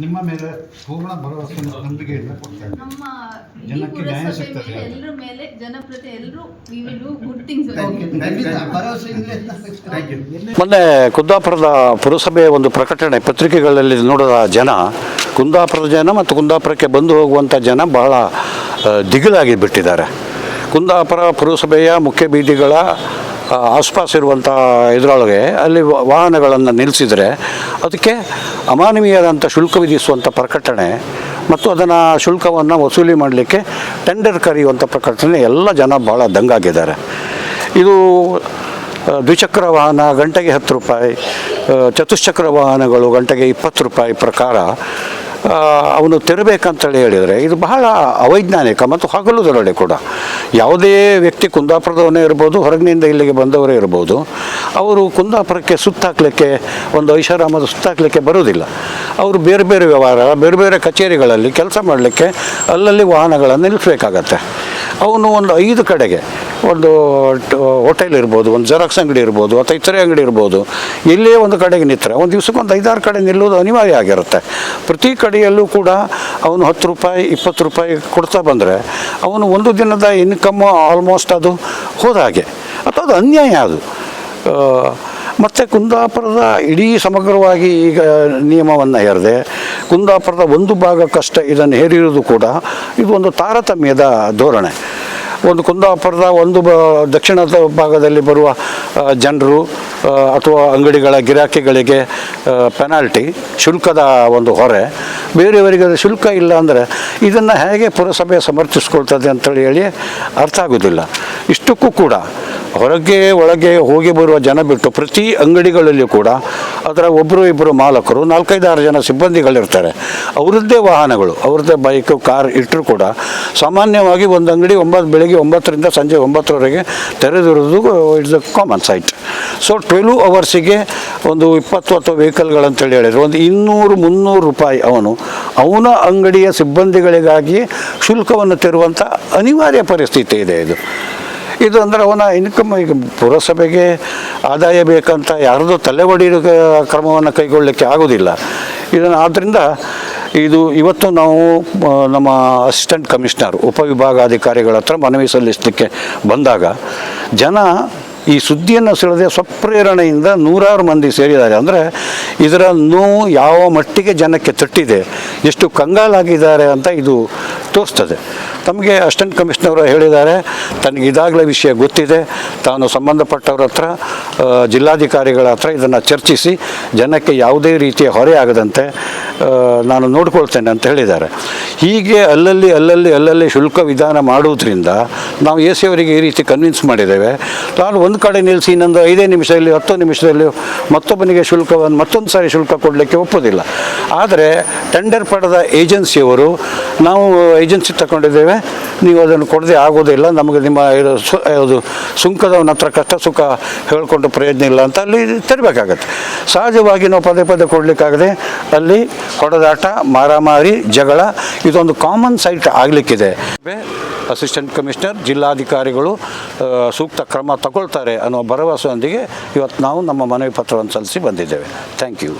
ನಿಮ್ಮ ಮೇಲೆ ಪೂರ್ಣ ಭರವಸೆ ನಂಬಿಕೆಯಿಂದ ಕೊಡ್ತಾರೆ. ನಮ್ಮ ಈ ಜನಕ್ಕೆ ನ್ಯಾಯ ಪುರಸಭೆ ಸಿಗ್ತದೆ. ಮೇಲೆ ಎಲ್ಲರ ಮೇಲೆ ಜನಪ್ರತಿ ಎಲ್ಲರೂ we will do good things. ಮೊನ್ನೆ ಕುಂದಾಪುರದ ಪುರಸಭೆಯ ಒಂದು ಪ್ರಕಟಣೆ ಪತ್ರಿಕೆಗಳಲ್ಲಿ ನೋಡಿದ ಜನ, ಕುಂದಾಪುರದ ಜನ ಮತ್ತು ಕುಂದಾಪುರಕ್ಕೆ ಬಂದು ಹೋಗುವಂಥ ಜನ ಬಹಳ ದಿಗಿಲಾಗಿ ಬಿಟ್ಟಿದ್ದಾರೆ. ಕುಂದಾಪುರ ಪುರಸಭೆಯ ಮುಖ್ಯ ಬೀದಿಗಳ ಆಸ್ಪಾಸ್ ಇರುವಂಥ ಇದರೊಳಗೆ ಅಲ್ಲಿ ವಾಹನಗಳನ್ನು ನಿಲ್ಲಿಸಿದರೆ ಅದಕ್ಕೆ ಅಮಾನವೀಯವಾದಂಥ ಶುಲ್ಕ ವಿಧಿಸುವಂಥ ಪ್ರಕಟಣೆ ಮತ್ತು ಅದನ್ನು ಶುಲ್ಕವನ್ನು ವಸೂಲಿ ಮಾಡಲಿಕ್ಕೆ ಟೆಂಡರ್ ಕರೆಯುವಂಥ ಪ್ರಕಟಣೆ ಎಲ್ಲ ಜನ ಭಾಳ ದಂಗಾಗಿದ್ದಾರೆ. ಇದು ದ್ವಿಚಕ್ರ ವಾಹನ ಗಂಟೆಗೆ 10 ರೂಪಾಯಿ, ಚತುಶ್ಚಕ್ರ ವಾಹನಗಳು ಗಂಟೆಗೆ 20 ರೂಪಾಯಿ ಪ್ರಕಾರ ಅವನು ತೆರಬೇಕಂತೇಳಿ ಹೇಳಿದರೆ ಇದು ಬಹಳ ಅವೈಜ್ಞಾನಿಕ ಮತ್ತು ಹಗಲು ದರೋಡೆ ಕೂಡ. ಯಾವುದೇ ವ್ಯಕ್ತಿ ಕುಂದಾಪುರದವನೇ ಇರ್ಬೋದು, ಹೊರಗಿನಿಂದ ಇಲ್ಲಿಗೆ ಬಂದವರೇ ಇರ್ಬೋದು, ಅವರು ಕುಂದಾಪುರಕ್ಕೆ ಸುತ್ತಾಕಲಿಕ್ಕೆ ಒಂದು ಐಷಾರಾಮದ ಸುತ್ತಾಕಲಿಕ್ಕೆ ಬರೋದಿಲ್ಲ. ಅವರು ಬೇರೆ ಬೇರೆ ವ್ಯವಹಾರ, ಬೇರೆ ಬೇರೆ ಕಚೇರಿಗಳಲ್ಲಿ ಕೆಲಸ ಮಾಡಲಿಕ್ಕೆ ಅಲ್ಲಲ್ಲಿ ವಾಹನಗಳನ್ನು ನಿಲ್ಲಿಸಬೇಕಾಗತ್ತೆ. ಅವನು ಒಂದು 5 ಕಡೆಗೆ, ಒಂದು ಹೋಟೆಲ್ ಇರ್ಬೋದು, ಒಂದು ಜೆರಾಕ್ಸ್ ಅಂಗಡಿ ಇರ್ಬೋದು, ಅಥವಾ ಇತರೆ ಅಂಗಡಿ ಇರ್ಬೋದು, ಎಲ್ಲೇ ಒಂದು ಕಡೆಗೆ ನಿಂತರೆ ಒಂದು ದಿವಸಕ್ಕೆ ಒಂದು 5-6 ಕಡೆ ನಿಲ್ಲೋದು ಅನಿವಾರ್ಯ ಆಗಿರುತ್ತೆ. ಪ್ರತಿ ಕಡೆಯಲ್ಲೂ ಕೂಡ ಅವನು 10 ರೂಪಾಯಿ 20 ರೂಪಾಯಿ ಕೊಡ್ತಾ ಬಂದರೆ ಅವನು ಒಂದು ದಿನದ ಇನ್ಕಮ್ಮು ಆಲ್ಮೋಸ್ಟ್ ಅದು ಹೋದ ಹಾಗೆ, ಅಥವಾ ಅದು ಅನ್ಯಾಯ ಅದು. ಮತ್ತು ಕುಂದಾಪುರದ ಇಡೀ ಸಮಗ್ರವಾಗಿ ಈಗ ನಿಯಮವನ್ನು ಹೇರದೆ ಕುಂದಾಪುರದ ಒಂದು ಭಾಗಕ್ಕಷ್ಟೇ ಇದನ್ನು ಹೇರಿರುವುದು ಕೂಡ ಇದು ಒಂದು ತಾರತಮ್ಯದ ಧೋರಣೆ. ಒಂದು ಕುಂದಾಪುರದ ಒಂದು ದಕ್ಷಿಣದ ಭಾಗದಲ್ಲಿ ಬರುವ ಜನರು ಅಥವಾ ಅಂಗಡಿಗಳ ಗಿರಾಕಿಗಳಿಗೆ ಪೆನಾಲ್ಟಿ, ಶುಲ್ಕದ ಒಂದು ಹೊರೆ, ಬೇರೆಯವರಿಗೆ ಅದು ಶುಲ್ಕ ಇಲ್ಲ ಅಂದರೆ ಇದನ್ನು ಹೇಗೆ ಪುರಸಭೆ ಸಮರ್ಥಿಸ್ಕೊಳ್ತದೆ ಅಂತೇಳಿ ಹೇಳಿ ಅರ್ಥ ಆಗೋದಿಲ್ಲ. ಇಷ್ಟಕ್ಕೂ ಕೂಡ ಹೊರಗೆ ಒಳಗೆ ಹೋಗಿ ಬರುವ ಜನ ಬಿಟ್ಟು ಪ್ರತಿ ಅಂಗಡಿಗಳಲ್ಲಿ ಕೂಡ ಅದರ ಒಬ್ಬರು ಇಬ್ಬರು ಮಾಲಕರು, 4-5-6 ಜನ ಸಿಬ್ಬಂದಿಗಳಿರ್ತಾರೆ. ಅವರದ್ದೇ ವಾಹನಗಳು, ಅವ್ರದ್ದೇ ಬೈಕು, ಕಾರ್ ಇಟ್ಟರು ಕೂಡ ಸಾಮಾನ್ಯವಾಗಿ ಒಂದು ಅಂಗಡಿ ಬೆಳಗ್ಗೆ 9ರಿಂದ ಸಂಜೆ 9ರವರೆಗೆ ತೆರೆದಿರೋದು it's a common sight. So 12 ಅವರ್ಸಿಗೆ ಒಂದು 20 ಅಥವಾ ವೆಹಿಕಲ್ಗಳಂತೇಳಿ ಹೇಳಿದರು ಒಂದು 200-300 ರೂಪಾಯಿ ಅವನ ಅಂಗಡಿಯ ಸಿಬ್ಬಂದಿಗಳಿಗಾಗಿ ಶುಲ್ಕವನ್ನು ತೆರುವಂಥ ಅನಿವಾರ್ಯ ಪರಿಸ್ಥಿತಿ ಇದೆ. ಇದು ಅಂದರೆ ಅವನ ಇನ್ಕಮ್. ಈಗ ಪುರಸಭೆಗೆ ಆದಾಯ ಬೇಕಂತ ಯಾರ್ದೋ ತಲೆ ಹೊಡೆಯೋ ಕ್ರಮವನ್ನು ಕೈಗೊಳ್ಳಲಿಕ್ಕೆ ಆಗೋದಿಲ್ಲ ಇದನ್ನು. ಆದ್ದರಿಂದ ಇವತ್ತು ನಾವು ನಮ್ಮ ಅಸಿಸ್ಟೆಂಟ್ ಕಮಿಷನರ್ ಉಪವಿಭಾಗಾಧಿಕಾರಿಗಳ ಹತ್ರ ಮನವಿ ಸಲ್ಲಿಸಲಿಕ್ಕೆ ಬಂದಾಗ ಜನ ಈ ಸುದ್ದಿಯನ್ನು ಸಿಳದೆ ಸ್ವಪ್ರೇರಣೆಯಿಂದ 100 ಮಂದಿ ಸೇರಿದ್ದಾರೆ. ಅಂದರೆ ಇದರ ನೋವು ಯಾವ ಮಟ್ಟಿಗೆ ಜನಕ್ಕೆ ತಟ್ಟಿದೆ, ಎಷ್ಟು ಕಂಗಾಲಾಗಿದ್ದಾರೆ ಅಂತ ಇದು ತೋರಿಸ್ತದೆ. ತಮಗೆ ಅಸಿಸ್ಟೆಂಟ್ ಕಮಿಷನರ್ ಹೇಳಿದ್ದಾರೆ, ತನಗೆ ಇದಾಗಲೇ ವಿಷಯ ಗೊತ್ತಿದೆ, ತಾನು ಸಂಬಂಧಪಟ್ಟವ್ರ ಹತ್ರ ಜಿಲ್ಲಾಧಿಕಾರಿಗಳ ಹತ್ರ ಇದನ್ನು ಚರ್ಚಿಸಿ ಜನಕ್ಕೆ ಯಾವುದೇ ರೀತಿಯ ಹೊರೆ ಆಗದಂತೆ ನಾನು ನೋಡ್ಕೊಳ್ತೇನೆ ಅಂತ ಹೇಳಿದ್ದಾರೆ. ಹೀಗೆ ಅಲ್ಲಲ್ಲಿ ಶುಲ್ಕ ವಿಧಾನ ಮಾಡುವುದರಿಂದ ನಾವು AC ಅವರಿಗೆ ಈ ರೀತಿ ಕನ್ವಿನ್ಸ್ ಮಾಡಿದ್ದೇವೆ. ನಾನು ಒಂದು ಕಡೆ ನಿಲ್ಲಿಸಿ ಇನ್ನೊಂದು 5 ನಿಮಿಷದಲ್ಲಿ 10 ನಿಮಿಷದಲ್ಲಿ ಮತ್ತೊಬ್ಬನಿಗೆ ಶುಲ್ಕವನ್ನು ಮತ್ತೊಂದು ಸಾರಿ ಶುಲ್ಕ ಕೊಡಲಿಕ್ಕೆ ಒಪ್ಪೋದಿಲ್ಲ. ಆದರೆ ಟೆಂಡರ್ ಪಡೆದ ಏಜೆನ್ಸಿಯವರು, ನಾವು ಏಜೆನ್ಸಿ ತಗೊಂಡಿದ್ದೇವೆ, ನೀವು ಅದನ್ನು ಕೊಡದೆ ಆಗೋದಿಲ್ಲ, ನಮಗೆ ನಿಮ್ಮ ಇದು ಸುಂಕದವನ ಹತ್ರ ಕಷ್ಟ ಸುಖ ಹೇಳಿಕೊಂಡು ಪ್ರಯೋಜನ ಇಲ್ಲ ಅಂತ ಅಲ್ಲಿ ತರಬೇಕಾಗತ್ತೆ. ಸಹಜವಾಗಿ ನಾವು ಪದೇ ಕೊಡಲಿಕ್ಕಾಗದೆ ಅಲ್ಲಿ ಹೊಡೆದಾಟ, ಮಾರಾಮಾರಿ, ಜಗಳ ಇದೊಂದು ಕಾಮನ್ ಸೈಟ್ ಆಗಲಿಕ್ಕಿದೆ. ಅಸಿಸ್ಟೆಂಟ್ ಕಮಿಷನರ್, ಜಿಲ್ಲಾಧಿಕಾರಿಗಳು ಸೂಕ್ತ ಕ್ರಮ ತಗೊಳ್ತಾರೆ ಅನ್ನೋ ಭರವಸೆಯೊಂದಿಗೆ ಇವತ್ತು ನಾವು ನಮ್ಮ ಮನವಿ ಪತ್ರವನ್ನು ಸಲ್ಲಿಸಿ ಬಂದಿದ್ದೇವೆ. Thank you.